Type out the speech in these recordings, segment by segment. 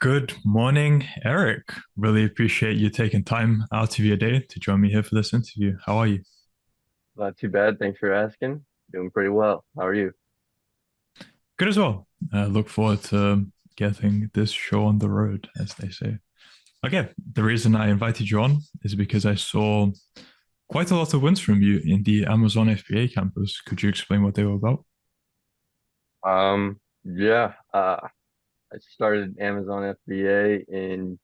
Good morning, Eric. Really appreciate you taking time out of your day to join me here for this interview. How are you? Not too bad. Thanks for asking. Doing pretty well. How are you? Good as well. Look forward to getting this show on the road, as they say. Okay, the reason I invited you on is because I saw quite a lot of wins from you in the Amazon FBA campus. Could you explain what they were about? Yeah, I started Amazon FBA in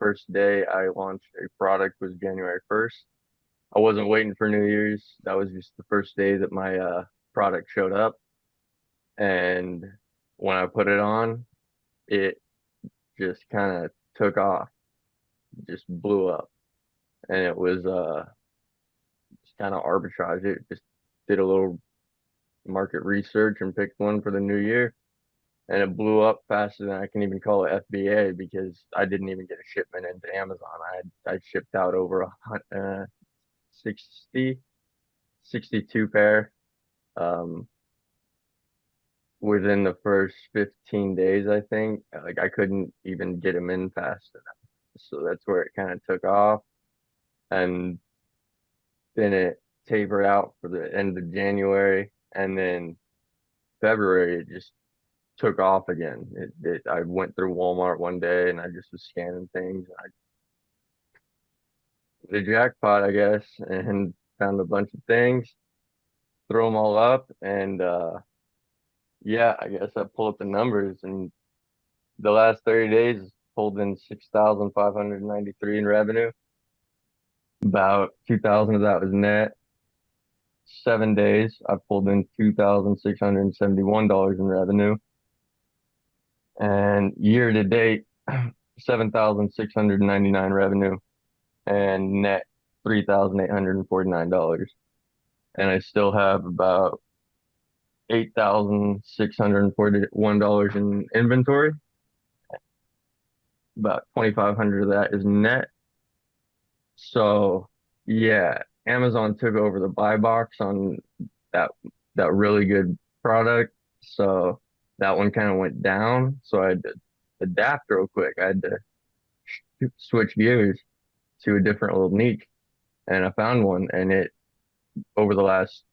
first day I launched a product was January 1st. I wasn't waiting for New Year's. That was just the first day that my product showed up. And when I put it on, it just kind of took off, just blew up. And it was just kind of arbitrage. It just did a little market research and picked one for the new year, and it blew up faster than I can even call it FBA because I didn't even get a shipment into Amazon. I shipped out over 60, 62 pair within the first 15 days, I think. Like I couldn't even get them in fast enough. So that's where it kind of took off. And then it tapered out for the end of January. And then February, it just took off again. I went through Walmart one day and I just was scanning things. I hit a jackpot, I guess, and found a bunch of things, throw them all up, and yeah, I guess I pulled up the numbers, and the last 30 days pulled in 6,593 in revenue. About 2,000 of that was net. 7 days, I pulled in $2,671 in revenue, and year to date, 7,699 revenue and net $3,849. And I still have about $8,641 in inventory. About 2,500 of that is net. So yeah, Amazon took over the buy box on that that really good product. So that one kind of went down. So I had to adapt real quick. I had to switch gears to a different little niche. And I found one, and it over the last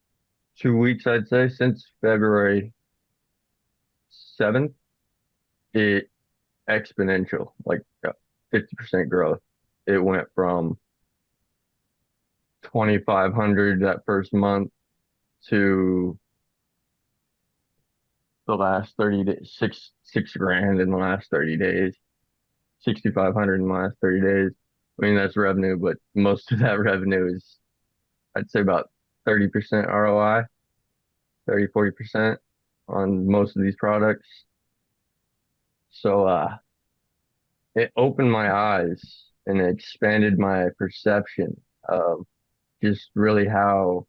2 weeks, I'd say, since February 7th, it exponential, like 50% growth. It went from 2,500 that first month to the last 30 days, six grand in the last 30 days, 6,500 in the last 30 days. I mean, that's revenue, but most of that revenue is, I'd say, about 30% ROI, 40% on most of these products. So it opened my eyes and it expanded my perception of just really how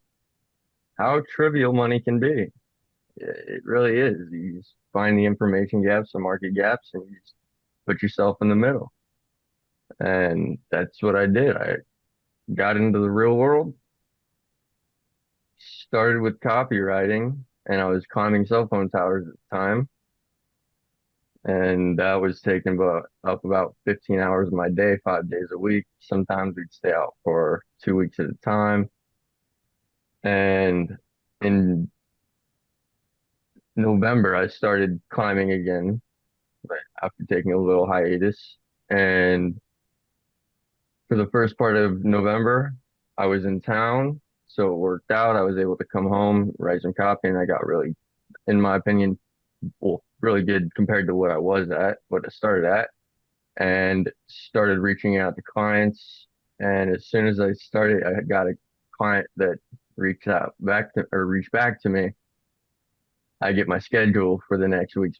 trivial money can be. It really is. You just find the information gaps, the market gaps, and you just put yourself in the middle. And that's what I did. I got into the real world, started with copywriting, and I was climbing cell phone towers at the time. And that was taking about 15 hours of my day, 5 days a week. Sometimes we'd stay out for 2 weeks at a time. And in November, I started climbing again, but after taking a little hiatus. And for the first part of November, I was in town, so it worked out. I was able to come home, write some copy, and I got really, in my opinion, well, really good compared to what I was at, what I started at, and started reaching out to clients. And as soon as I started, I got a client that reached back to me. I get my schedule for the next week,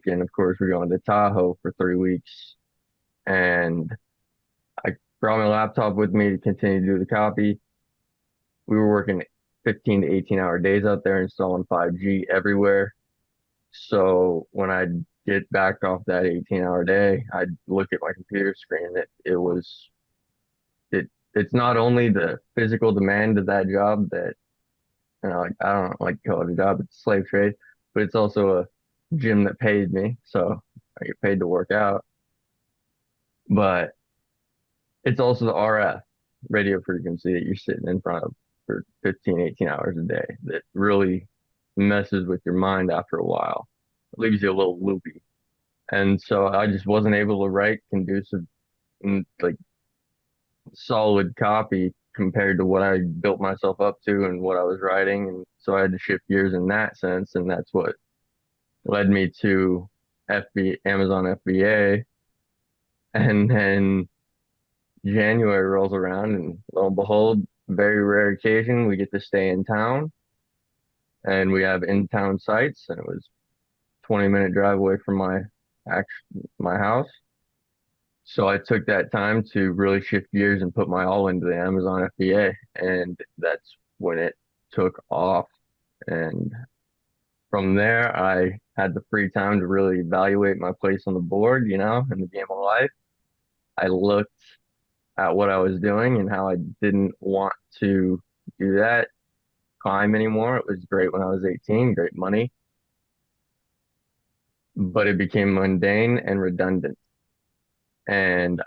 and of course we're going to Tahoe for 3 weeks. And I brought my laptop with me to continue to do the copy. We were working 15 to 18-hour days out there installing 5G everywhere. So when I get back off that 18-hour day, I'd look at my computer screen. It's not only the physical demand of that job that, like, I don't like to call it a job, it's a slave trade, but it's also a gym that paid me, so I get paid to work out. But it's also the RF radio frequency that you're sitting in front of for 15, 18 hours a day that really messes with your mind after a while. It leaves you a little loopy. And so I just wasn't able to write conducive, like solid copy compared to what I built myself up to and what I was writing. And so I had to shift gears in that sense. And that's what led me to Amazon FBA. And then January rolls around, and lo and behold, very rare occasion, we get to stay in town and we have in-town sites. And it was 20-minute drive away from my house. So I took that time to really shift gears and put my all into the Amazon FBA, and that's when it took off. And from there, I had the free time to really evaluate my place on the board, in the game of life. I looked at what I was doing and how I didn't want to do that, climb anymore. It was great when I was 18, great money, but it became mundane and redundant. And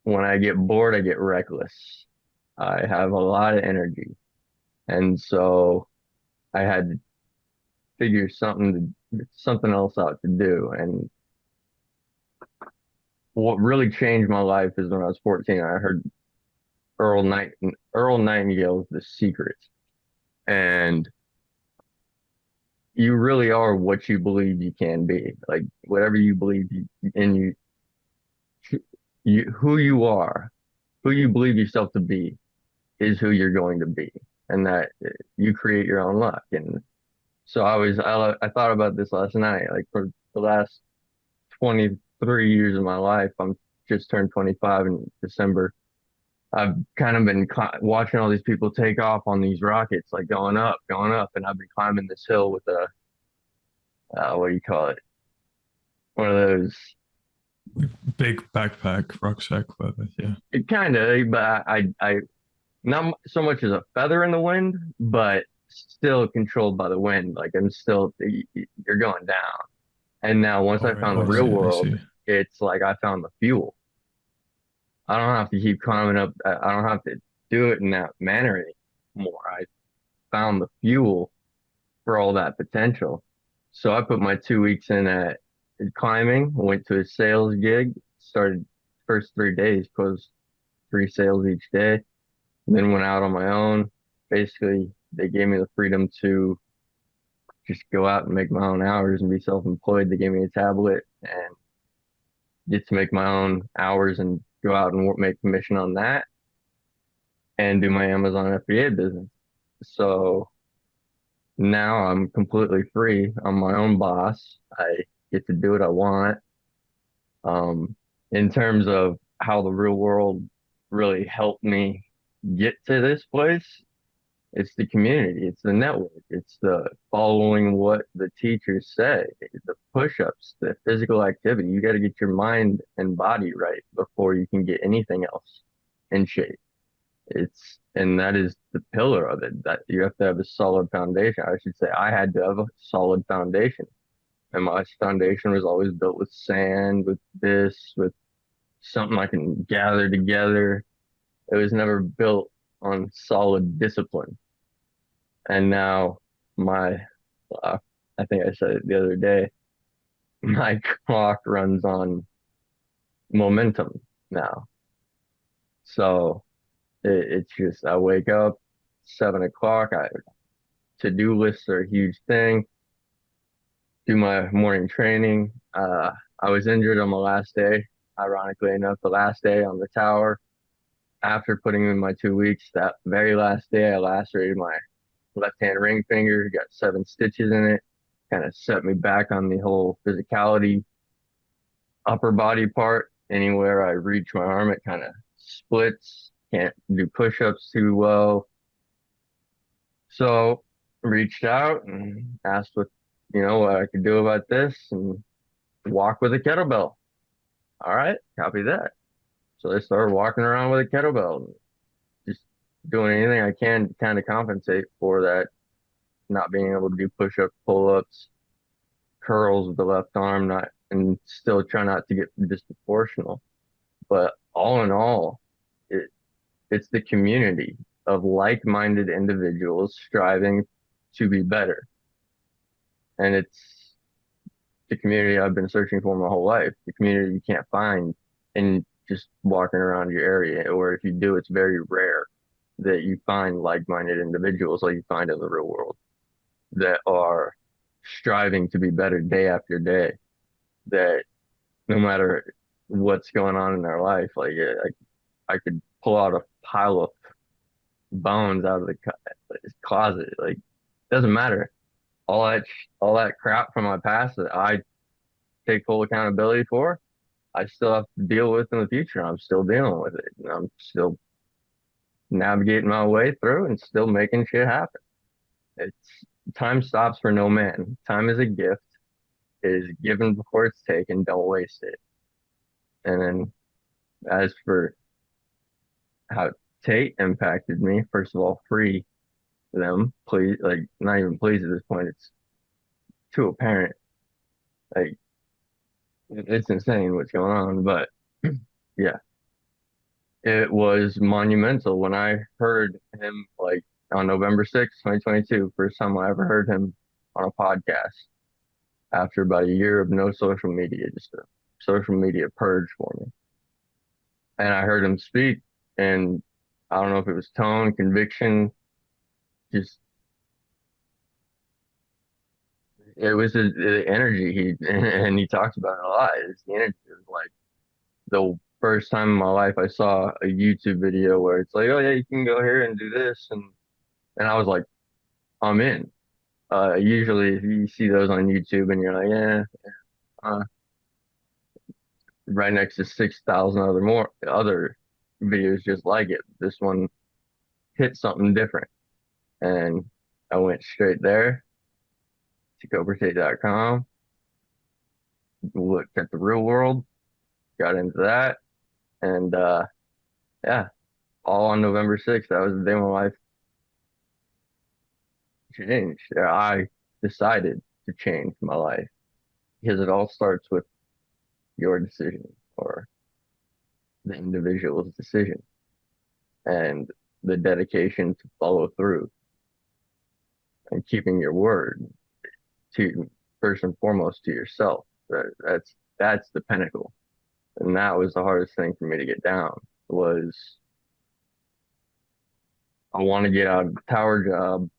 when I get bored, I get reckless. I have a lot of energy. And so I had to figure something else out to do. And what really changed my life is when I was 14, I heard Earl Nightingale's The Secret. And you really are what you believe you can be. Like whatever you believe in who you are, who you believe yourself to be is who you're going to be. And that you create your own luck. And so I thought about this last night. Like for the last 23 years of my life, I'm just turned 25 in December. I've kind of been watching all these people take off on these rockets, like going up, and I've been climbing this hill with a what do you call it? One of those. Big backpack, rucksack, whatever. Yeah. It kind of, but I not so much as a feather in the wind, but still controlled by the wind. Like I'm still, you're going down. And now once All I right. found the Oh, I real see. I world, see. it's like I found the fuel. I don't have to keep climbing up. I don't have to do it in that manner anymore. I found the fuel for all that potential. So I put my 2 weeks in at climbing, went to a sales gig, started first 3 days, closed 3 sales each day, and then went out on my own. Basically, they gave me the freedom to just go out and make my own hours and be self-employed. They gave me a tablet and get to make my own hours and go out and make commission on that and do my Amazon FBA business. So now I'm completely free. I'm my own boss. I get to do what I want. In terms of how the real world really helped me get to this place, it's the community, it's the network, it's the following what the teachers say, the push-ups, the physical activity. You got to get your mind and body right before you can get anything else in shape. And that is the pillar of it, that you have to have a solid foundation. I should say I had to have a solid foundation. And my foundation was always built with sand, with something I can gather together. It was never built on solid discipline. And now my, I think I said it the other day, my clock runs on momentum now. So it's just, I wake up 7 o'clock. To-do lists are a huge thing. Do my morning training. I was injured on my last day. Ironically enough, the last day on the tower, after putting in my 2 weeks, that very last day, I lacerated my left-hand ring finger, got 7 stitches in it, kind of set me back on the whole physicality upper body part. Anywhere I reach my arm, it kind of splits. Can't do push-ups too well. So reached out and asked what I could do about this, and walk with a kettlebell. All right, copy that. So I started walking around with a kettlebell, and just doing anything I can to kind of compensate for that, not being able to do push-ups, pull-ups. curls with the left arm, not and still try not to get disproportional. But all in all, it, it's the community of like-minded individuals striving to be better. And it's the community I've been searching for my whole life, the community you can't find in just walking around your area, or if you do, it's very rare that you find like-minded individuals like you find in the real world that are striving to be better day after day, that no matter what's going on in their life, like I could pull out a pile of bones out of the closet, like doesn't matter. All that crap from my past that I take full accountability for, I still have to deal with in the future. I'm still dealing with it. And I'm still navigating my way through and still making shit happen. It's time stops for no man. Time is a gift. It is given before it's taken. Don't waste it. And then as for how Tate impacted me, first of all, free them, please, like not even please at this point. It's too apparent. Like it's insane what's going on. But yeah, it was monumental when I heard him like on November 6th, 2022, first time I ever heard him on a podcast after about a year of no social media, just a social media purge for me. And I heard him speak, and I don't know if it was tone, conviction, just it was the energy and he talks about it a lot. It's the energy. It was like the first time in my life I saw a YouTube video where it's like, oh yeah, you can go here and do this, and I was like, I'm in. Usually you see those on YouTube and you're like, yeah, right next to 6,000 other videos just like it. This one hit something different, and I went straight there to cobratate.com, looked at the real world, got into that, and yeah, all on November 6th. That was the day my life changed. Yeah, I decided to change my life because it all starts with your decision or the individual's decision and the dedication to follow through and keeping your word to first and foremost to yourself. That's the pinnacle. And that was the hardest thing for me to get down was I want to get out of the tower job.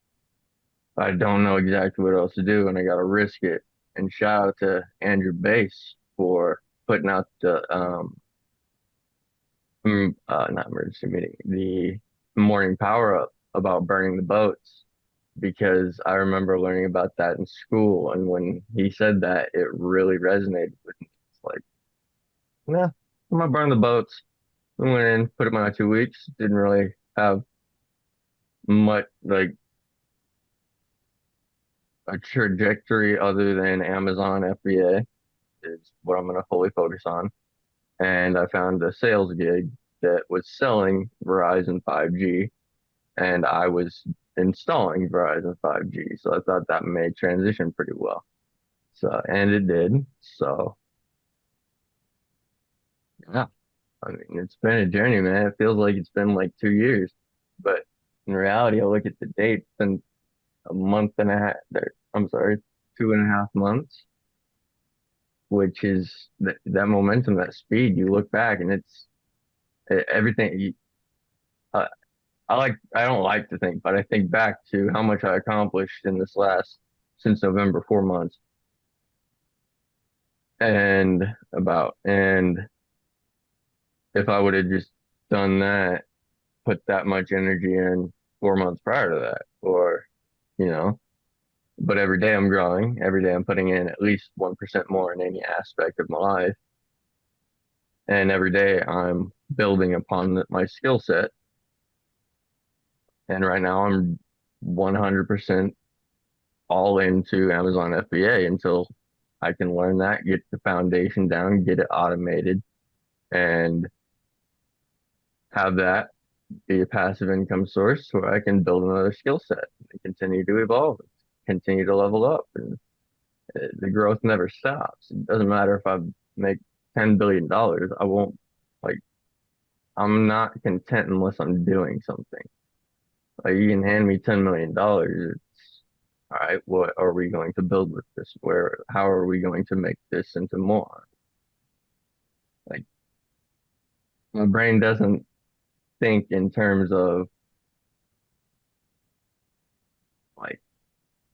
I don't know exactly what else to do, and I got to risk it. And shout out to Andrew Bass for putting out the not emergency meeting, the morning power up about burning the boats, because I remember learning about that in school, and when he said that, it really resonated with me. It's like, nah, I'm gonna burn the boats. I went in, put it in my 2 weeks. Didn't really have much like a trajectory other than Amazon FBA is what I'm gonna fully focus on. And I found a sales gig that was selling Verizon 5G, and I was installing Verizon 5G. So I thought that may transition pretty well. So, and it did. So, yeah, I mean, it's been a journey, man. It feels like it's been like 2 years, but in reality, I look at the date, it's been a month and a half. I'm sorry, 2.5 months, which is that momentum, that speed. You look back and it's everything. Uh, I don't like to think, but I think back to how much I accomplished in this last, since November, 4 months. And if I would have just done that, put that much energy in 4 months prior to that, or, you know, but every day I'm growing, every day I'm putting in at least 1% more in any aspect of my life. And every day I'm building upon my skill set. And right now I'm 100% all into Amazon FBA until I can learn that, get the foundation down, get it automated, and have that be a passive income source where I can build another skill set and continue to evolve, continue to level up, The growth never stops. It doesn't matter if I make $10 billion. I won't like. I'm not content unless I'm doing something. Like you can hand me $10 million. It's all right. What are we going to build with this? Where? How are we going to make this into more? Like my brain doesn't think in terms of like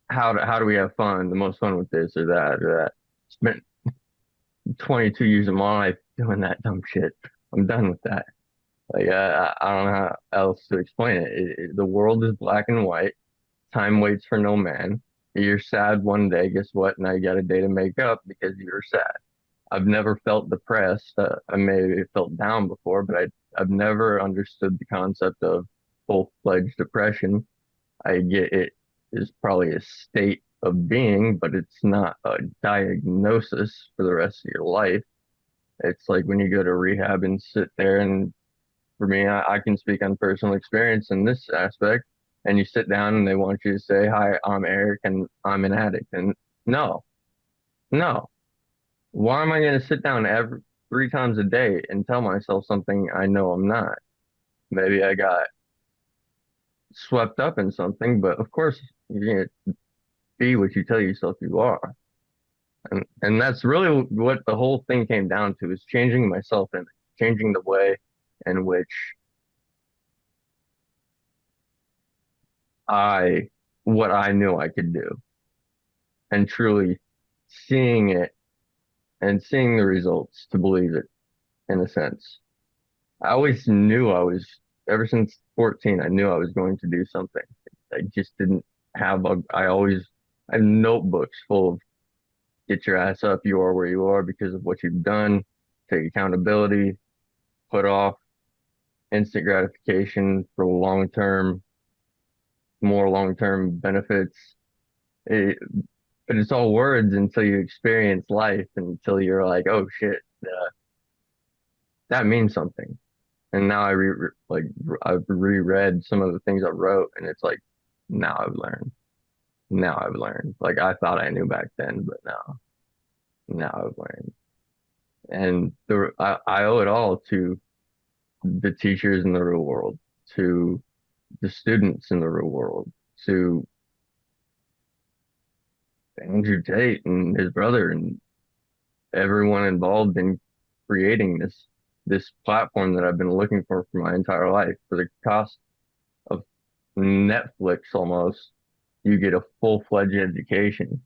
how do we have fun, the most fun with this or that or that. Spent 22 years of my life doing that dumb shit. I'm done with that. Like I don't know how else to explain it. The world is black and white. Time waits for no man. You're sad one day. Guess what? Now you got a day to make up because you're sad. I've never felt depressed. I may have felt down before, but I've never understood the concept of full-fledged depression. I get it is probably a state of being, but it's not a diagnosis for the rest of your life. It's like when you go to rehab and sit there, and for me, I can speak on personal experience in this aspect, and you sit down and they want you to say, "Hi, I'm Eric and I'm an addict." And no, no. Why am I going to sit down every 3 times a day and tell myself something I know I'm not? Maybe I got swept up in something, but of course you can't be what you tell yourself you are. And that's really what the whole thing came down to is changing myself and changing the way in which I what I knew I could do and truly seeing it and seeing the results to believe it in a sense. I always knew ever since 14, I knew I was going to do something. I just didn't I had notebooks full of get your ass up, you are where you are because of what you've done, take accountability, put off instant gratification for more long-term benefits. It, but it's all words until you experience life, until you're like, oh shit, that means something. And now I've reread some of the things I wrote, and it's like now I've learned. Now I've learned. Like I thought I knew back then, but now I've learned. And I owe it all to the teachers in the real world, to the students in the real world, to Andrew Tate and his brother and everyone involved in creating this platform that I've been looking for my entire life. For the cost of Netflix almost, you get a full-fledged education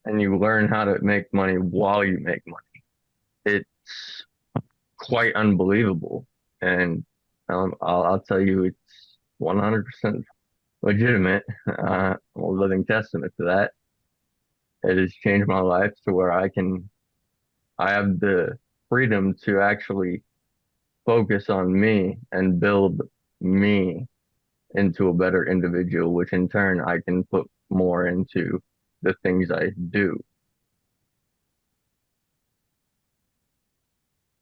and you learn how to make money while you make money. It's quite unbelievable. And I'll tell you, it's 100% legitimate. I'm a living testament to that. It has changed my life to where I have the freedom to actually focus on me and build me into a better individual, which in turn I can put more into the things I do.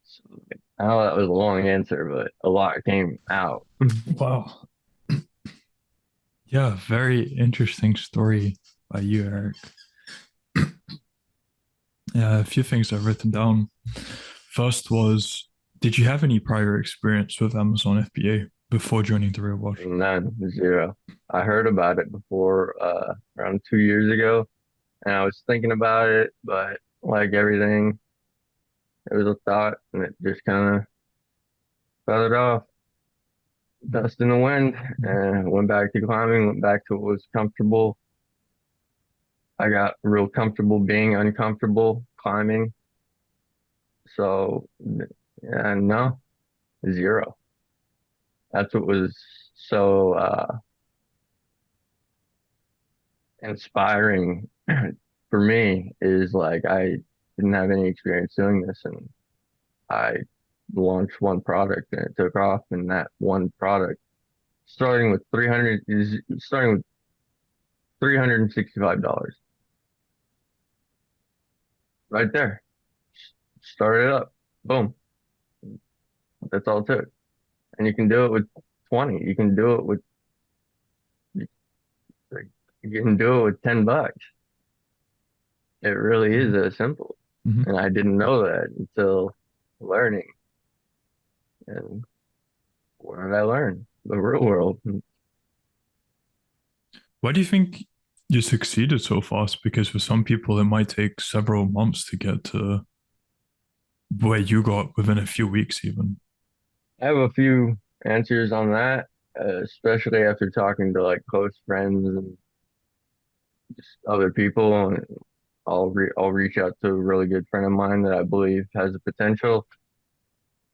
So, I know that was a long answer, but a lot came out. Wow. Yeah, very interesting story by you, Eric. Yeah, a few things I've written down. First was, did you have any prior experience with Amazon FBA before joining the real world? None, zero. I heard about it before, around 2 years ago, and I was thinking about it, but like everything, it was a thought, and it just kind of feathered off, dust in the wind, and went back to climbing, went back to what was comfortable. I got real comfortable being uncomfortable climbing. So, yeah, no, zero. That's what was so inspiring for me is like I didn't have any experience doing this, and I launched one product and it took off, and that one product starting with $365 right there. Start it up, boom. That's all it took, and you can do it with 20. You can do it with $10. It really is that simple. Mhm. And I didn't know that until learning. And what did I learn? The real world. Why do you think you succeeded so fast? Because for some people, it might take several months to get to where you got within a few weeks, even. I have a few answers on that, especially after talking to like close friends and just other people. And I'll reach out to a really good friend of mine that I believe has the potential.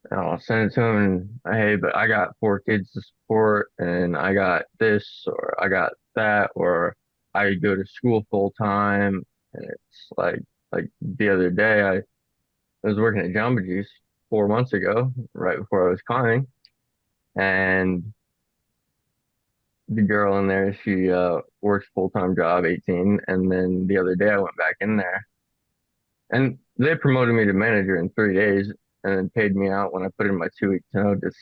And I'll send it to him and hey, but I got four kids to support and I got this or I got that or I go to school full time and it's like the other day I was working at Jamba Juice 4 months ago, right before I was climbing, and the girl in there, she works full time job, 18, and then the other day I went back in there and they promoted me to manager in 3 days and then paid me out when I put in my 2 week notice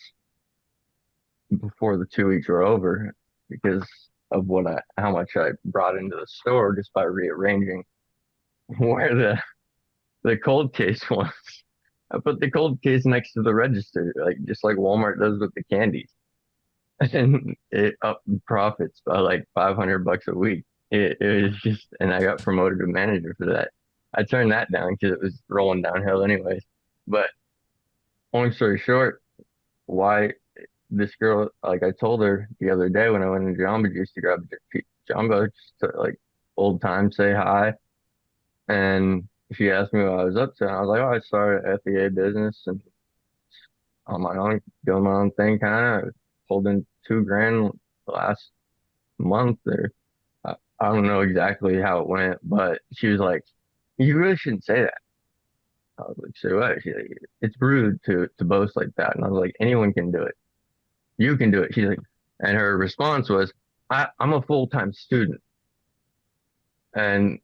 before the 2 weeks were over because of how much I brought into the store just by rearranging where the cold case was. I put the cold case next to the register, like just like Walmart does with the candies, and it upped the profits by like $500 a week. It was just, and I got promoted to manager for that. I turned that down because it was rolling downhill anyways. But long story short, why this girl, like I told her the other day when I went to Jamba Juice to grab Jamba, just to like old time say hi. And she asked me what I was up to. And I was like, oh, I started an FBA business and on my own, doing my own thing kind of. Pulled in 2 grand last month or I don't know exactly how it went, but she was like, you really shouldn't say that. I was like, so what? She's like, it's rude to boast like that. And I was like, anyone can do it. You can do it. She's like, and her response was, I'm a full-time student. And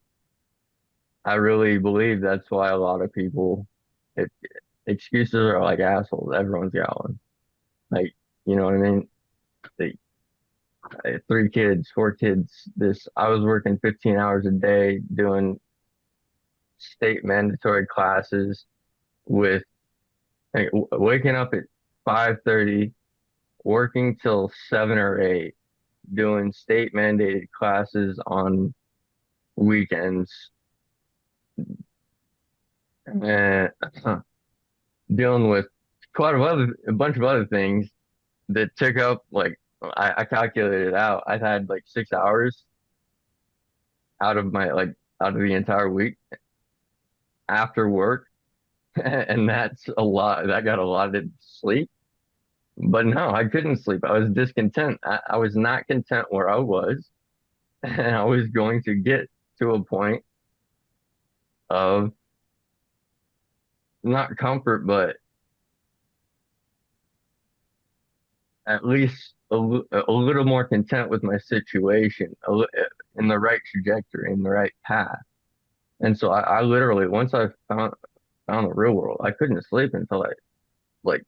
I really believe that's why a lot of people, it, excuses are like assholes. Everyone's got one. Like, you know what I mean? They, 3 kids, 4 kids. I was working 15 hours a day doing state mandatory classes with like, waking up at 5:30, working till 7 or 8, doing state mandated classes on weekends, and dealing with a bunch of other things that took up like I calculated it out. I had like 6 hours out of my like out of the entire week after work, and that's a lot. That got a lot of sleep. But no, I couldn't sleep. I was discontent. I was not content where I was, and I was going to get to a point of not comfort, but at least a little more content with my situation, in the right trajectory, in the right path. And so I literally, once I found the real world, I couldn't sleep until I like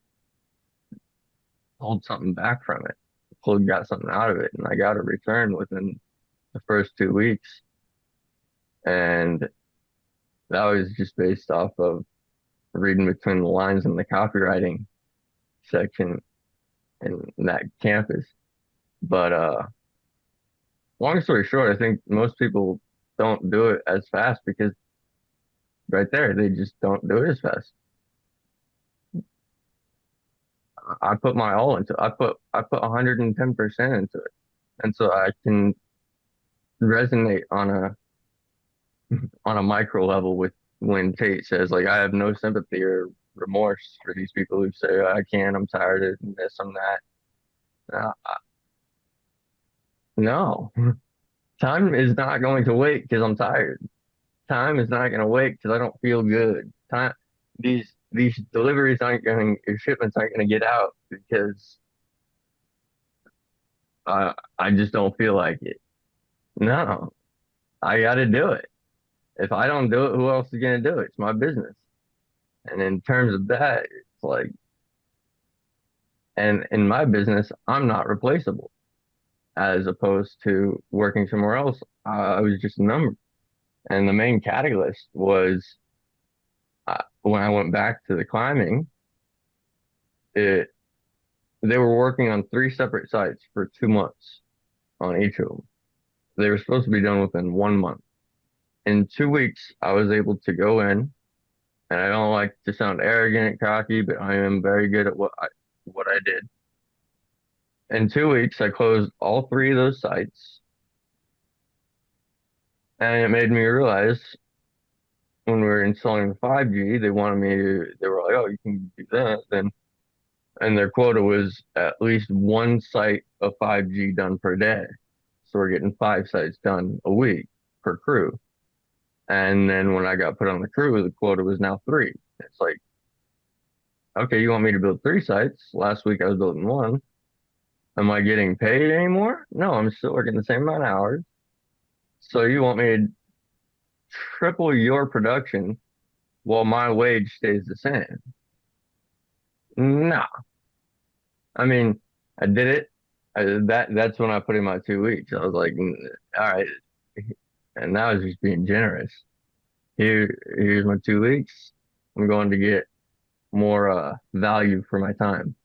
pulled something back from it, got something out of it, and I got a return within the first 2 weeks. And that was just based off of reading between the lines in the copywriting section in that campus. But long story short, I think most people don't do it as fast because right there, they just don't do it as fast. I put my all into it. I put 110% into it. And so I can resonate on a micro level with when Tate says like I have no sympathy or remorse for these people who say I can't, I'm tired of this, I'm that. No, time is not going to wait because I'm tired. Time is not going to wait because I don't feel good. These deliveries aren't going, your shipments aren't going to get out because I just don't feel like it. No, I got to do it. If I don't do it, who else is going to do it? It's my business. And in terms of that, it's like, and in my business, I'm not replaceable as opposed to working somewhere else. I was just a number. And the main catalyst was when I went back to the climbing, it they were working on three separate sites for 2 months on each of them. They were supposed to be done within 1 month. In 2 weeks, I was able to go in, and I don't like to sound arrogant and cocky, but I am very good at what I did. In 2 weeks, I closed all three of those sites, and it made me realize when we were installing the 5G, they were like, oh, you can do that. And their quota was at least one site of 5G done per day. So we're getting five sites done a week per crew. And then when I got put on the crew, the quota was now three. It's like, okay, you want me to build three sites? Last week I was building one. Am I getting paid anymore? No, I'm still working the same amount of hours. So you want me to triple your production while my wage stays the same? No. I mean, I did it. That's when I put in my 2 weeks. I was like, all right. And that was just being generous. Here's my 2 weeks. I'm going to get more value for my time.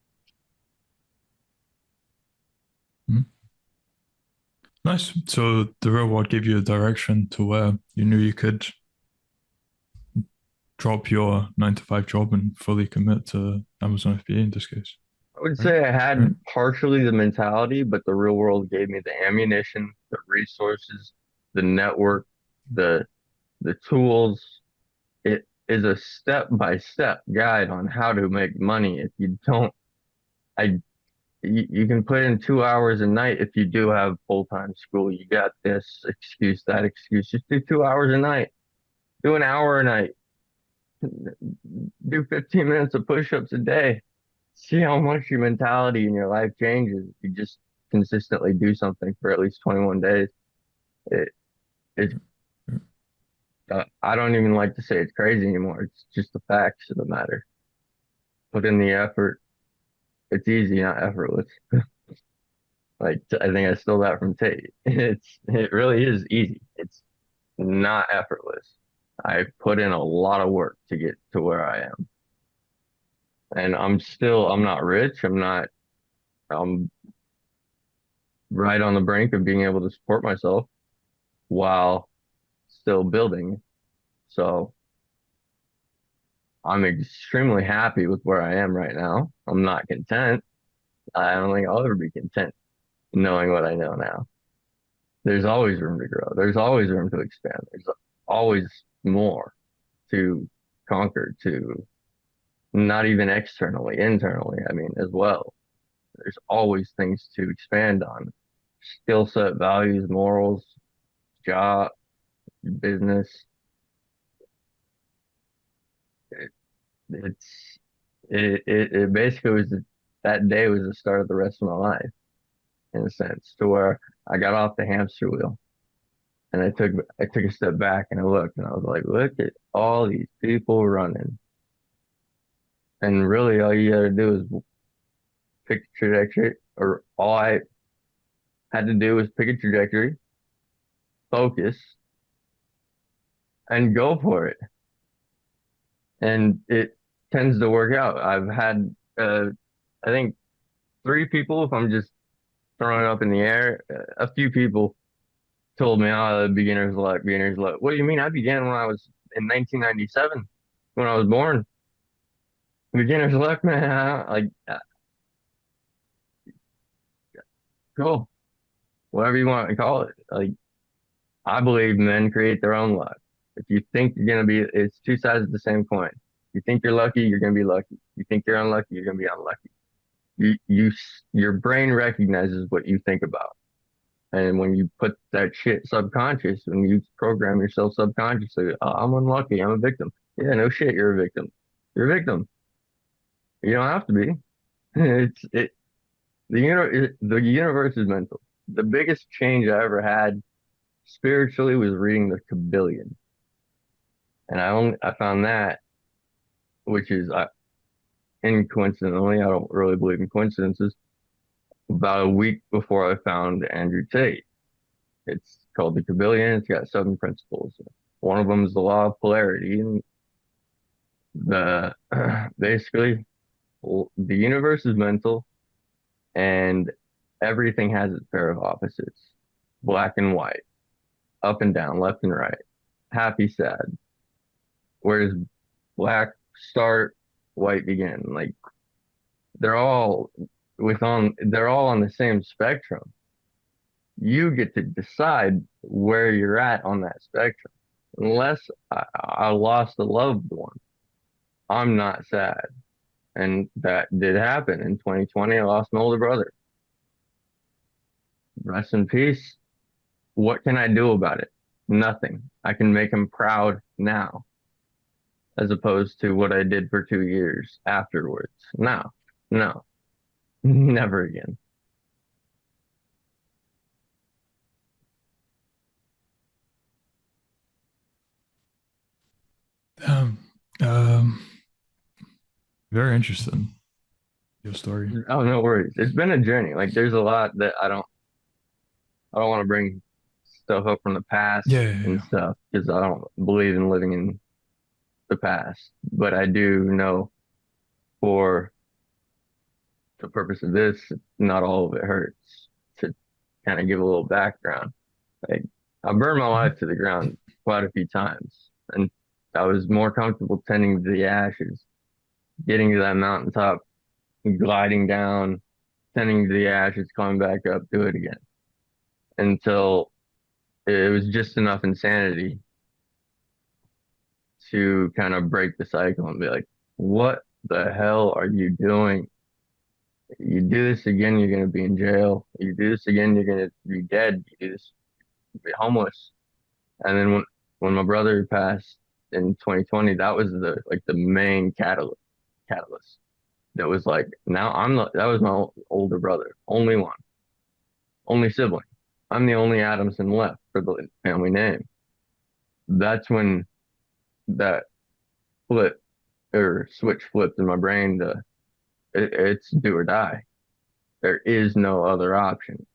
Mhm. Nice. So the reward gave you a direction to where you knew you could drop your 9 to 5 job and fully commit to Amazon FBA in this case. I would Right? say I Right? had partially the mentality, but the real world gave me the ammunition, the resources, the network, the the tools. It is a step-by-step guide on how to make money. If you don't, I you can put in 2 hours a night if you do have full-time school. You got this excuse, that excuse. Just do 2 hours a night. Do an hour a night. Do 15 minutes of push-ups a day. See how much your mentality and your life changes if you just consistently do something for at least 21 days. It, it's, I don't even like to say it's crazy anymore. It's just the facts of the matter. Put in the effort. It's easy, not effortless. Like, I think I stole that from Tate. It really is easy. It's not effortless. I put in a lot of work to get to where I am. And I'm not rich. I'm right on the brink of being able to support myself while still building. So I'm extremely happy with where I am right now. I'm not content. I don't think I'll ever be content knowing what I know now. There's always room to grow. There's always room to expand. There's always more to conquer, to not even externally, internally, I mean, as well. There's always things to expand on. Skill set, values, morals, job, business. It, it's it basically that day was the start of the rest of my life in a sense, to where I got off the hamster wheel and I took a step back and I looked and I was like, look at all these people running. And really all you gotta do is pick a trajectory, or all I had to do was pick a trajectory, focus, and go for it. And it tends to work out. I've had I think three people, if I'm just throwing it up in the air, a few people told me, oh, beginner's luck, beginner's luck. What do you mean? I began when I was in 1997, when I was born. Beginner's luck, man. Like, cool, whatever you want to call it. Like, I believe men create their own luck. If you think you're gonna be, it's two sides of the same coin. You think you're lucky, you're gonna be lucky. You think you're unlucky, you're gonna be unlucky. Your brain recognizes what you think about. And when you put that shit subconscious, when you program yourself subconsciously, oh, I'm unlucky, I'm a victim. Yeah, no shit, you're a victim. You're a victim. You don't have to be. It's it the universe is mental. The biggest change I ever had spiritually was reading the Kabbalion. And I found that, which is coincidentally, I don't really believe in coincidences, about a week before I found Andrew Tate. It's called the Kabbalion. It's got 7 principles. One of them is the law of polarity, and the basically the universe is mental, and everything has its pair of opposites, black and white, up and down, left and right, happy, sad. Whereas black start, white begin. Like they're all they're all on the same spectrum. You get to decide where you're at on that spectrum. Unless I lost a loved one, I'm not sad. And that did happen in 2020. I lost my older brother. Rest in peace. What can I do about it? Nothing. I can make him proud now, as opposed to what I did for 2 years afterwards. No, no, never again. Um, um, very interesting, your story. Oh, no worries. It's been a journey. Like there's a lot that I don't want to bring stuff up from the past Yeah, yeah, and yeah. stuff because I don't believe in living in the past. But I do know for the purpose of this, not all of it hurts. To kind of give a little background, like I burned my Mhm. life to the ground quite a few times, and I was more comfortable tending to the ashes, getting to that mountaintop, gliding down, tending to the ashes, coming back up, do it again until it was just enough insanity to kind of break the cycle and be like, what the hell are you doing? You do this again, you're gonna be in jail. You do this again, you're gonna be dead. You do this, you'll be homeless. And then when my brother passed in 2020, that was the main catalyst. That was like now that was my older brother, only one, only sibling. I'm the only Adamson left for the family name. That's when that flip or switch flipped in my brain to it's do or die. There is no other option.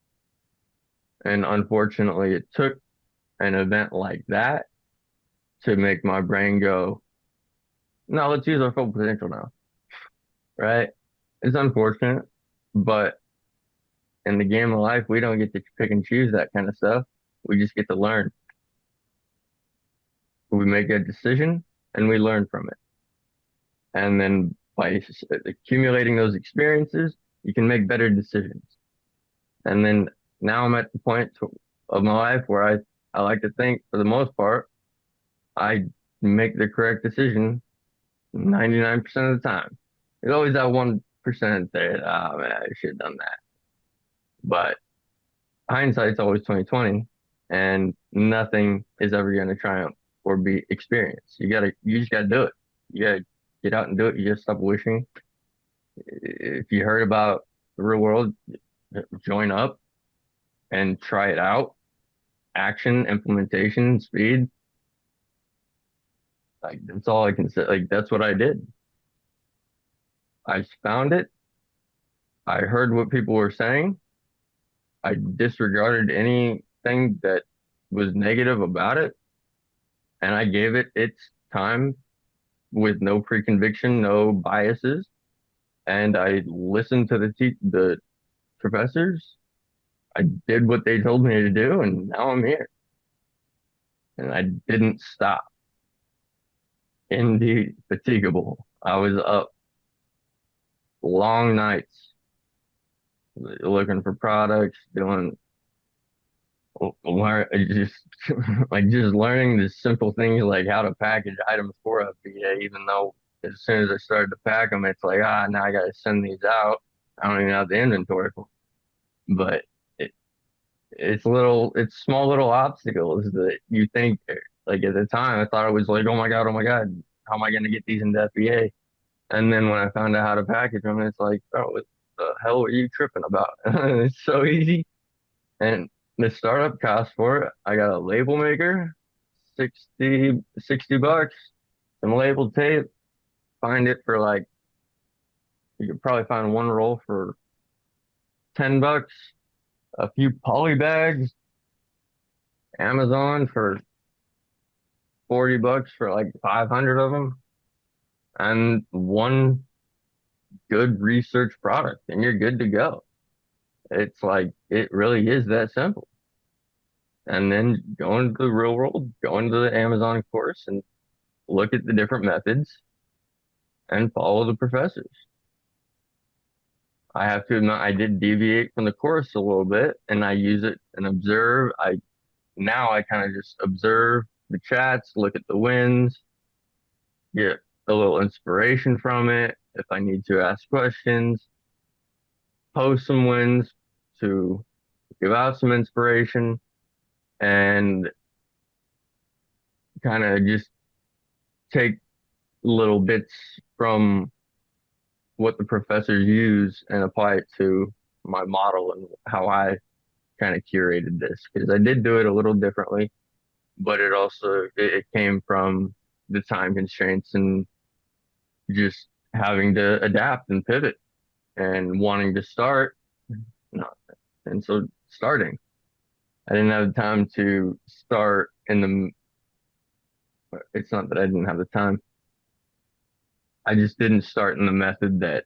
And unfortunately, it took an event like that to make my brain go, no, let's use our full potential now, right? It's unfortunate, but in the game of life, we don't get to pick and choose that kind of stuff. We just get to learn. We make a decision and we learn from it. And then by accumulating those experiences, you can make better decisions. And then now I'm at the point of my life where I like to think, for the most part, I make the correct decision 99% of the time. There's always that 1% that, oh man, I should have done that. But hindsight's always 2020, and nothing is ever going to triumph or be experienced. You just gotta do it. You gotta get out and do it. You just stop wishing. If you heard about the real world, join up and try it out. Action, implementation, speed. Like that's all I can say. Like that's what I did. I found it. I heard what people were saying. I disregarded anything that was negative about it, and I gave it its time with no pre-conviction, no biases, and I listened to the professors. I did what they told me to do, and now I'm here. And I didn't stop. Indefatigable. I was up long nights looking for products, doing learn just like just learning the simple things like how to package items for FBA, even though as soon as I started to pack them, it's like, now I got to send these out. I don't even have the inventory for them. But it, it's small little obstacles that you think, like at the time, I thought it was like, oh my God, how am I going to get these into FBA? And then when I found out how to package them, it's like, oh, what the hell are you tripping about? It's so easy. And the startup cost for it, I got a label maker, 60 bucks, some label tape, find it for like, you could probably find one roll for 10 bucks, a few poly bags, Amazon for $40 for like 500 of them and one good research product, and you're good to go. It's like, it really is that simple. And then go into the real world, go into the Amazon course and look at the different methods and follow the professors. I have to admit, I did deviate from the course a little bit and I use it and observe. Now I kind of just observe the chats, look at the wins, get a little inspiration from it. If I need to ask questions, post some wins to give out some inspiration and kind of just take little bits from what the professors use and apply it to my model and how I kind of curated this because I did do it a little differently, but it came from the time constraints and just having to adapt and pivot and wanting to start. No, and so starting, I didn't have the time to start in it's not that I didn't have the time. I just didn't start in the method that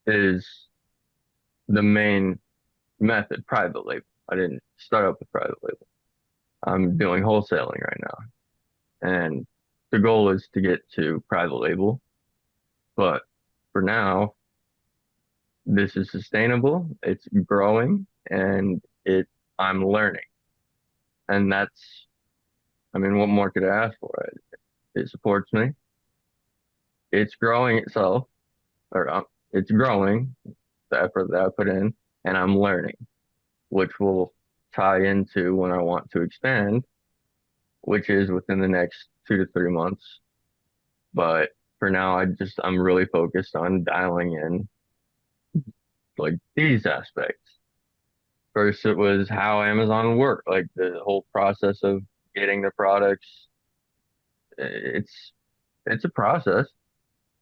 is the main method, private label. I didn't start up with private label. I'm doing wholesaling right now. And the goal is to get to private label. But for now, this is sustainable, it's growing, and I'm learning. And I mean, what more could I ask for? It supports me. It's growing itself, or it's growing, the effort that I put in, and I'm learning, which will tie into when I want to expand, which is within the next 2 to 3 months. But for now, I'm really focused on dialing in like these aspects. First, it was how Amazon worked, like the whole process of getting the products. It's it's a process,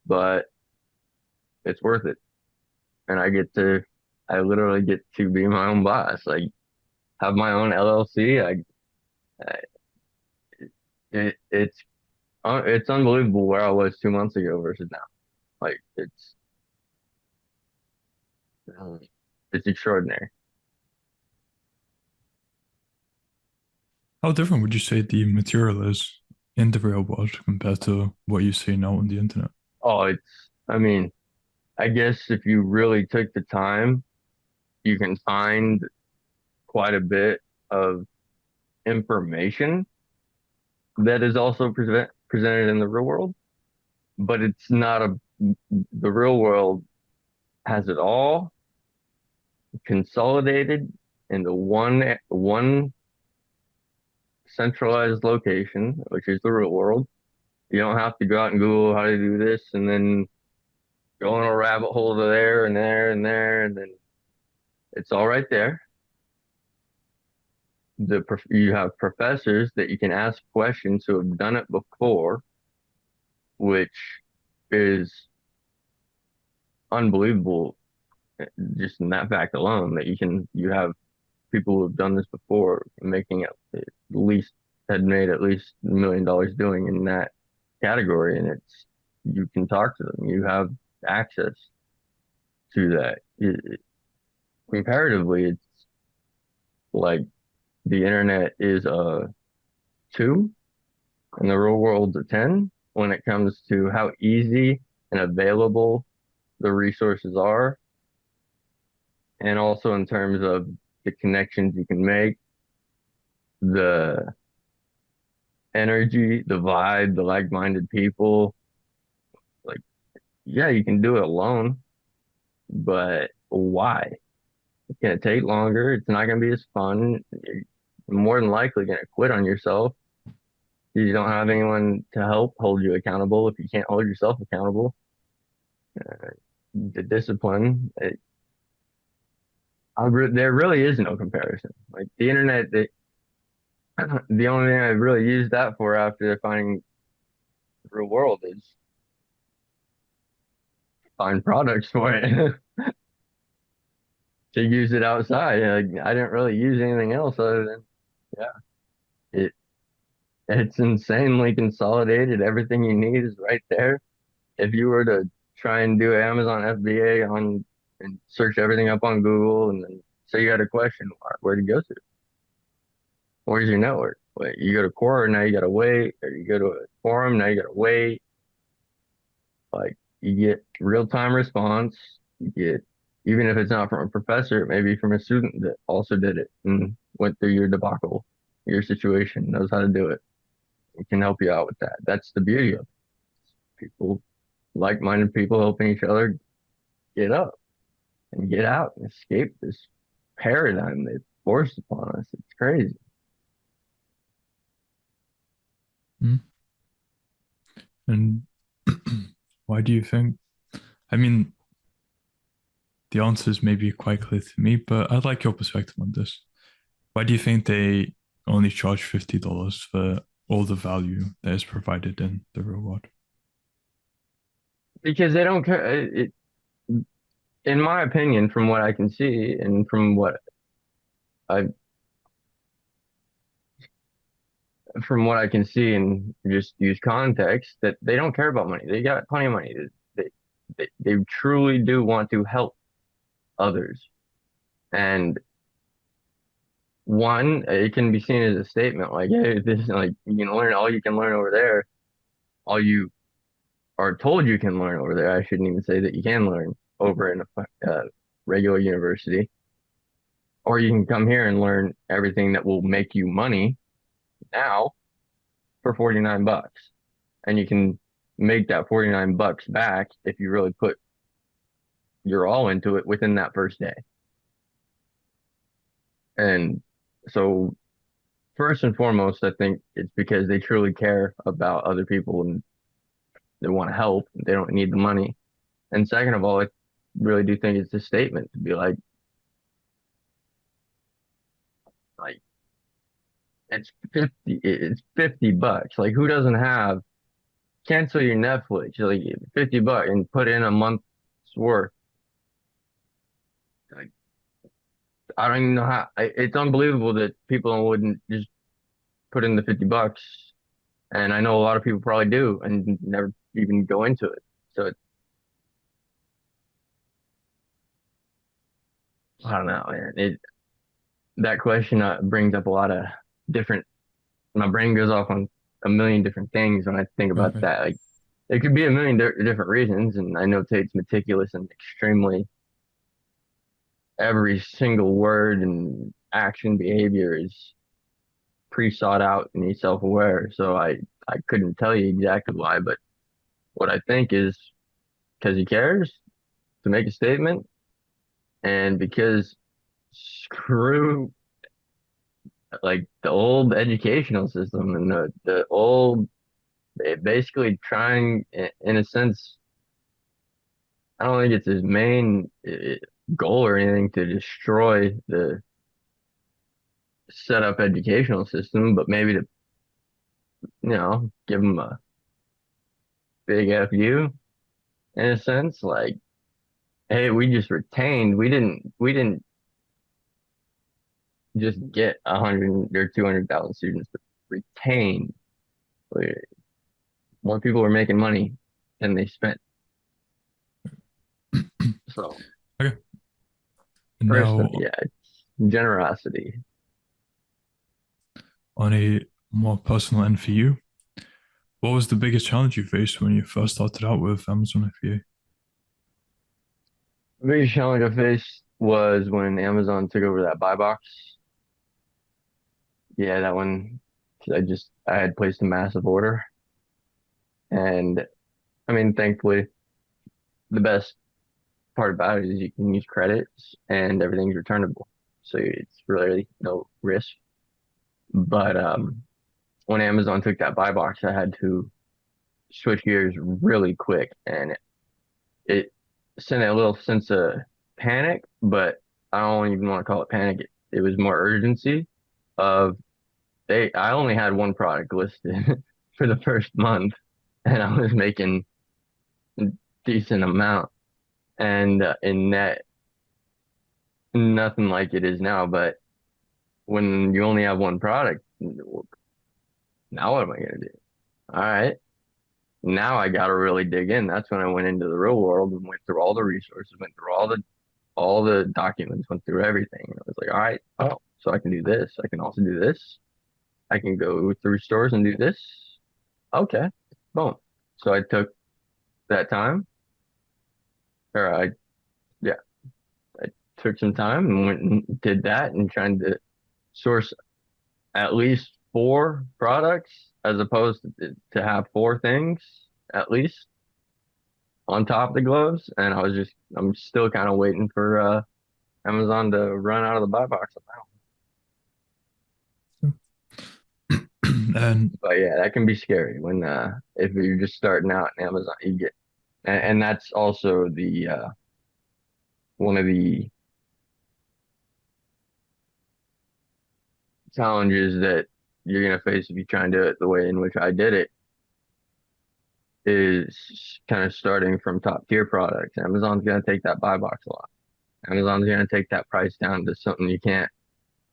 but it's worth it. And I literally get to be my own boss. Like have my own LLC. I it's unbelievable where I was 2 months ago versus now. Like um, it's extraordinary. How different would you say the material is in the real world compared to what you see now on the internet? Oh, I mean, I guess if you really took the time, you can find quite a bit of information that is also presented in the real world, but it's not the real world has it all consolidated into one centralized location, which is the real world. You don't have to go out and Google how to do this and then go in a rabbit hole to there and there and there, and then it's all right there. You have professors that you can ask questions who have done it before, which is unbelievable just in that fact alone that you have people who have done this before making at least had made at least $1 million doing in that category, and you can talk to them, you have access to that. Comparatively, it's like the internet is a 2 and the real world's a 10 when it comes to how easy and available the resources are, and also in terms of the connections you can make, the energy, the vibe, the like-minded people. Like, yeah, you can do it alone, but why? It's gonna take longer. It's not gonna be as fun. You're more than likely gonna quit on yourself. You don't have anyone to help hold you accountable if you can't hold yourself accountable. Uh, the discipline, there really is no comparison. Like the internet, the only thing I really used that for after finding the real world is find products for it to use it outside. Like, I didn't really use anything else other than yeah. It's insanely consolidated. Everything you need is right there. If you were to try and do Amazon FBA on and search everything up on Google and then say you had a question, where to go to? Where's your network? Wait, you go to Quora, now you gotta wait, or you go to a forum, now you gotta wait. Like you get real-time response. You get, even if it's not from a professor, maybe from a student that also did it and went through your debacle, your situation, knows how to do it. It can help you out with that. That's the beauty of it. People, like-minded people helping each other get up and get out and escape this paradigm they've forced upon us. It's crazy. Mm. And why do you think? I mean, the answers may be quite clear to me, but I'd like your perspective on this. Why do you think they only charge $50 for all the value that is provided in the reward? Because they don't care. In my opinion, from what I can see and I from what I can see and just use context, that they don't care about money. They got plenty of money. They truly do want to help others. And one, it can be seen as a statement like, hey, this is like you can learn all you can learn over there, all you are told you can learn over there. I shouldn't even say that you can learn over in a regular university, or you can come here and learn everything that will make you money now for 49 bucks. And you can make that 49 bucks back if you really put your all into it within that first day. And so first and foremost, I think it's because they truly care about other people and they want to help. They don't need the money. And second of all, I really do think it's a statement to be like it's 50 bucks. Like who doesn't have cancel your Netflix, like 50 bucks and put in a month's worth. Like I don't even know how it's unbelievable that people wouldn't just put in the 50 bucks. And I know a lot of people probably do and never even go into it. So I don't know, man. That question brings up a lot of different. My brain goes off on a million different things when I think about Okay. that. Like it could be a million different reasons, and I know Tate's meticulous and extremely every single word and action behavior is pre-sought out and he's self-aware. So I couldn't tell you exactly why, but what I think is because he cares to make a statement, and because screw like the old educational system and the old basically trying in a sense. I don't think it's his main goal or anything to destroy the set up educational system, but maybe to, give him a big FU in a sense. Like, hey, we just retained. We didn't just get 100 or 200,000 students, but retained. More people were making money than they spent. So Okay. person, Now, yeah, it's generosity. on a more personal end for you, what was the biggest challenge you faced when you first started out with Amazon FBA? The biggest challenge I faced was when Amazon took over that buy box. Yeah, that one. 'Cause I had placed a massive order, and I mean, thankfully, the best part about it is you can use credits and everything's returnable, so it's really no risk. But when Amazon took that buy box, I had to switch gears really quick, and it sent a little sense of panic, but I don't even want to call it panic. It was more urgency of I only had one product listed for the first month and I was making a decent amount and in net nothing like it is now. But when you only have one product, Now what am I gonna do? All right. Now I gotta really dig in. That's when I went into the real world and went through all the resources, went through all the documents, went through everything. And I was like, all right, oh, so I can do this. I can also do this. I can go through stores and do this. Okay, boom. So I took that time, or yeah, I took some time and went and did that and trying to source at least four products as opposed to have four things at least on top of the gloves. And I'm still kind of waiting for Amazon to run out of the buy box now. And But yeah, that can be scary when if you're just starting out in Amazon, you get and that's also the one of the challenges that you're gonna face if you try and do it the way in which I did it is kind of starting from top tier products. Amazon's gonna take that buy box a lot. Amazon's gonna take that price down to something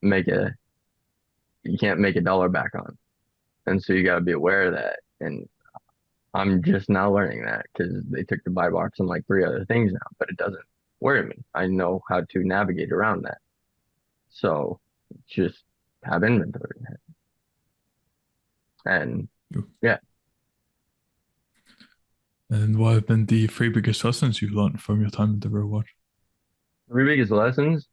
make a you can't make a dollar back on. And so you gotta be aware of that. And I'm just now learning that because they took the buy box and like three other things now, but it doesn't worry me. I know how to navigate around that. So just have inventory. And yeah, and what have been the three biggest lessons you've learned from your time in the real world? three biggest lessons: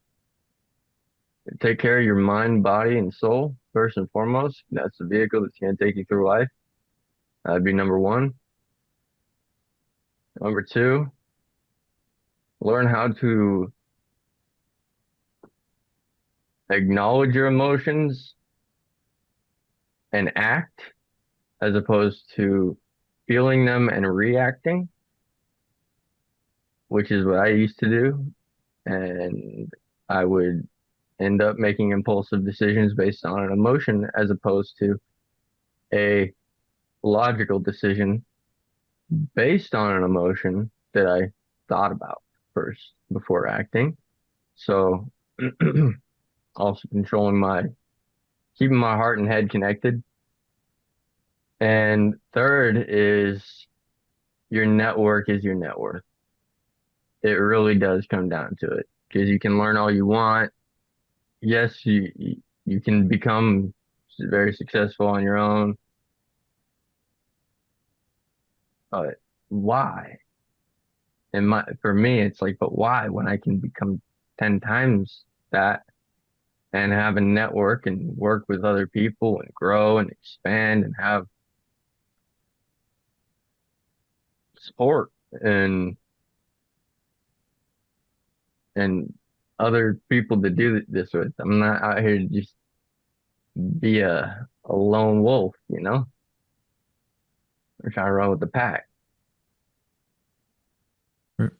take care of your mind, body, and soul first and foremost. That's the vehicle that's going to take you through life. That'd be number one. Number two, learn how to acknowledge your emotions and act as opposed to feeling them and reacting, which is what I used to do. And I would end up making impulsive decisions based on an emotion as opposed to a logical decision based on an emotion that I thought about first before acting. So also keeping my heart and head connected. And third is your network is your net worth. It really does come down to it because you can learn all you want. Yes, you can become very successful on your own, but why? And for me, it's like, but why when I can become 10 times that and have a network and work with other people and grow and expand and have support and other people to do this with. I'm not out here to just be a lone wolf, you know? Or trying to run with the pack. Right.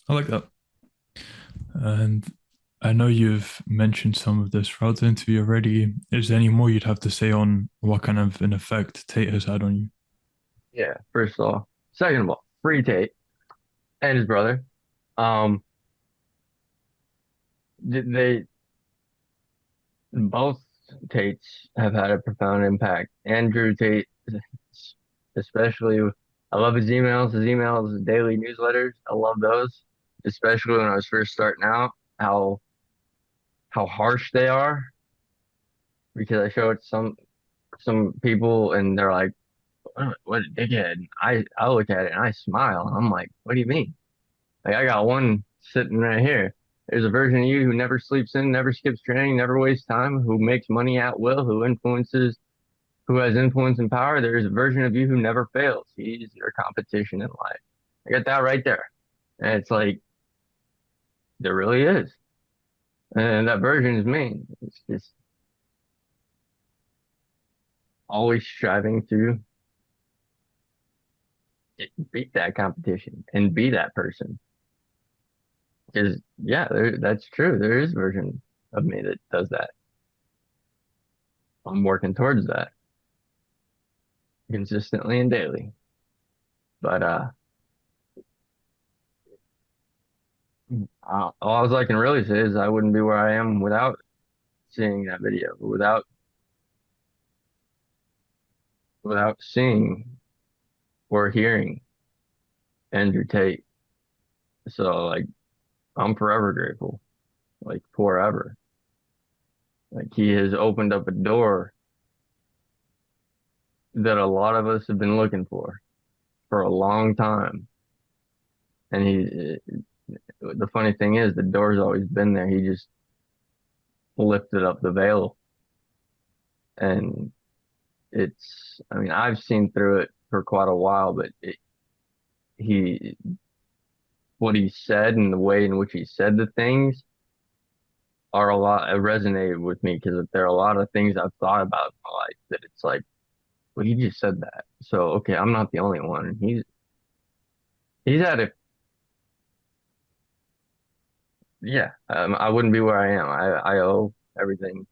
I like that. And I know you've mentioned some of this throughout the interview already. Is there any more you'd have to say on what kind of an effect Tate has had on you? Yeah, first of all. Second of all, free Tate and his brother. Um, they both Tates have had a profound impact. Andrew Tate, especially, I love his daily newsletters. I love those, especially when I was first starting out, how harsh they are because I show it to some people and they're like, what a dickhead. I look at it and I smile. I'm like, what do you mean? Like I got one sitting right here. There's a version of you who never sleeps in, never skips training, never wastes time, who makes money at will, who has influence and power. There's a version of you who never fails. He's your competition in life. I got that right there. And it's like, there really is. And that version is me. It's just always striving to beat that competition and be that person. Because, yeah, that's true. There is a version of me that does that. I'm working towards that consistently and daily. But all I can really say is I wouldn't be where I am without seeing that video, without without seeing or hearing Andrew Tate. So like I'm forever grateful, like forever. Like he has opened up a door that a lot of us have been looking for a long time. And the funny thing is, the door's always been there. He just lifted up the veil, and I mean, I've seen through it for quite a while, but he, what he said and the way in which he said the things are a lot, it resonated with me because there are a lot of things I've thought about in my life that it's like, well, he just said that. So, okay, I'm not the only one. He's had a, yeah, I wouldn't be where I am. I owe everything,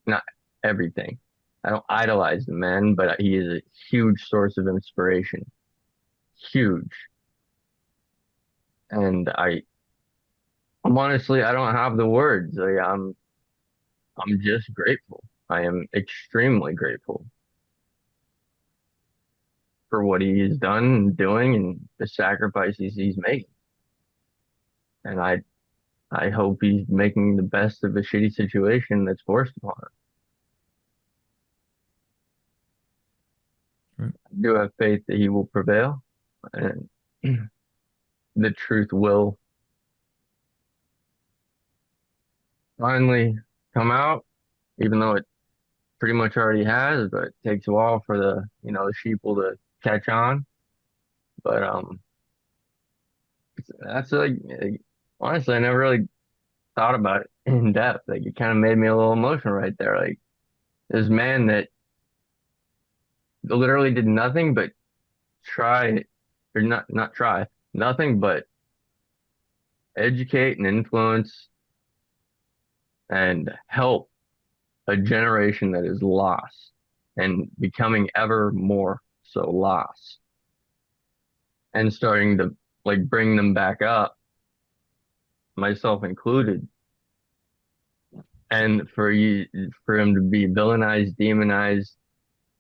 not everything. I don't idolize the man, but he is a huge source of inspiration. Huge. And I'm honestly, I don't have the words. I'm just grateful. I am extremely grateful for what he has done and doing and the sacrifices he's making. And I hope he's making the best of a shitty situation that's forced upon him. Right. I do have faith that he will prevail and the truth will finally come out, even though it pretty much already has, but it takes a while for the sheeple to catch on. But that's honestly, I never really thought about it in depth. Like it kind of made me a little emotional right there. Like this man that literally did nothing but try, or not try, nothing but educate and influence and help a generation that is lost and becoming ever more so lost and starting to like bring them back up, myself included. And for him to be villainized, demonized,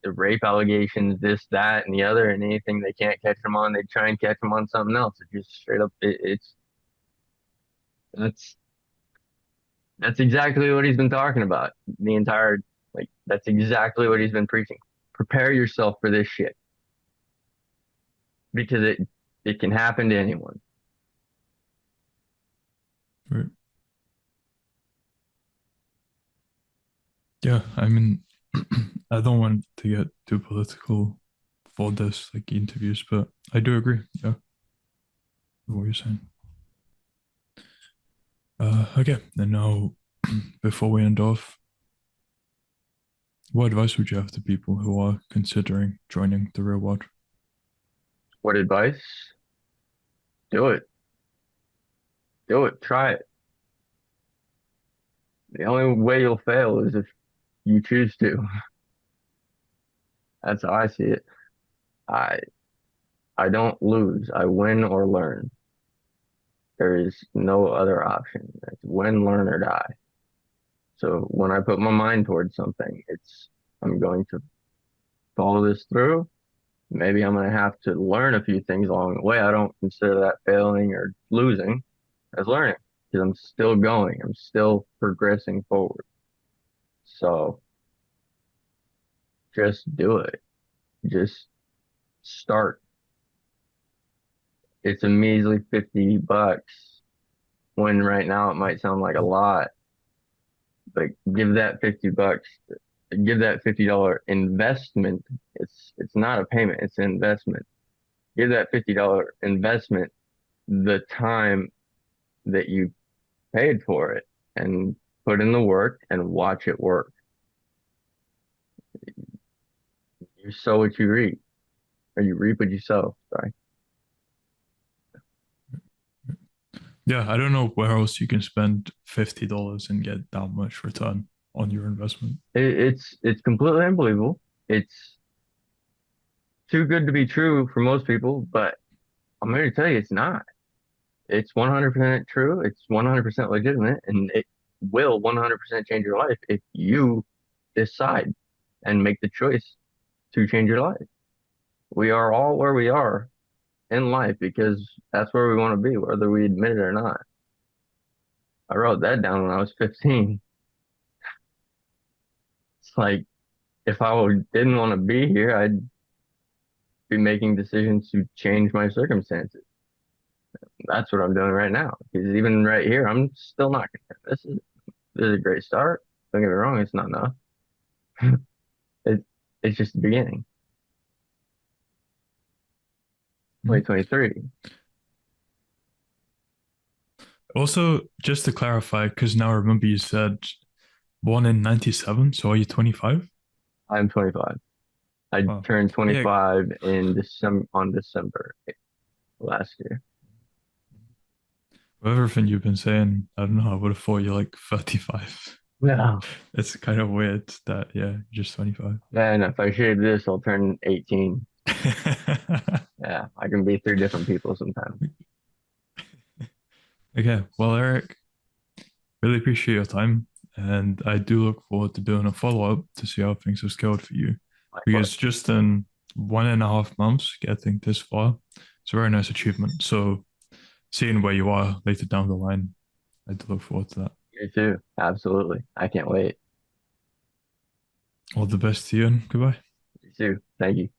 the rape allegations, this, that, and the other, and anything they can't catch him on, they try and catch him on something else. It just straight up, that's that's exactly what he's been talking about the entire, like that's exactly what he's been preaching. Prepare yourself for this shit because it can happen to anyone. Right. Yeah, I mean, I don't want to get too political for this like interviews, but I do agree. Yeah, with what you're saying. Okay, and now before we end off, what advice would you have to people who are considering joining the real world? What advice? Do it. Do it. Try it. The only way you'll fail is if you choose to. That's how I see it. I I don't lose. I win or learn. There is no other option. It's win, learn, or die. So when I put my mind towards something, I'm going to follow this through. Maybe I'm going to have to learn a few things along the way. I don't consider that failing or losing as learning because I'm still going. I'm still progressing forward. So just do it. Just start. It's a measly $50 when right now it might sound like a lot, but give that $50 investment. It's not a payment, it's an investment. Give that $50 investment the time that you paid for it and put in the work and watch it work. You sow what you reap, or you reap what you sow. Sorry. Yeah, I don't know where else you can spend $50 and get that much return on your investment. It's completely unbelievable. It's too good to be true for most people, but I'm here to tell you it's not. It's 100% true. It's 100% legitimate, and it will 100% change your life if you decide and make the choice to change your life. We are all where we are in life because that's where we want to be, whether we admit it or not. I wrote that down when I was 15. It's like if didn't want to be here, I'd be making decisions to change my circumstances. That's what I'm doing right now. Because even right here, I'm still not content. This is a great start. Don't get me wrong, it's not enough. It, it's just the beginning. Mhm. 2023. Also, just to clarify, because now I remember you said born in 97, so are you 25? I'm 25. I Oh, turned yeah. 25 in December last year. With everything you've been saying, I don't know, I would have thought you're like 35. No. It's kind of weird that, yeah, you're just 25. Man, if I shave this, I'll turn 18. Yeah, I can be three different people sometimes. Okay, well, Eric, really appreciate your time. And I do look forward to doing a follow up to see how things have scaled for you. Likewise. Because just in 1.5 months, getting this far, it's a very nice achievement. So seeing where you are later down the line, I do look forward to that. You too. Absolutely. I can't wait. All the best to you and goodbye. You too. Thank you.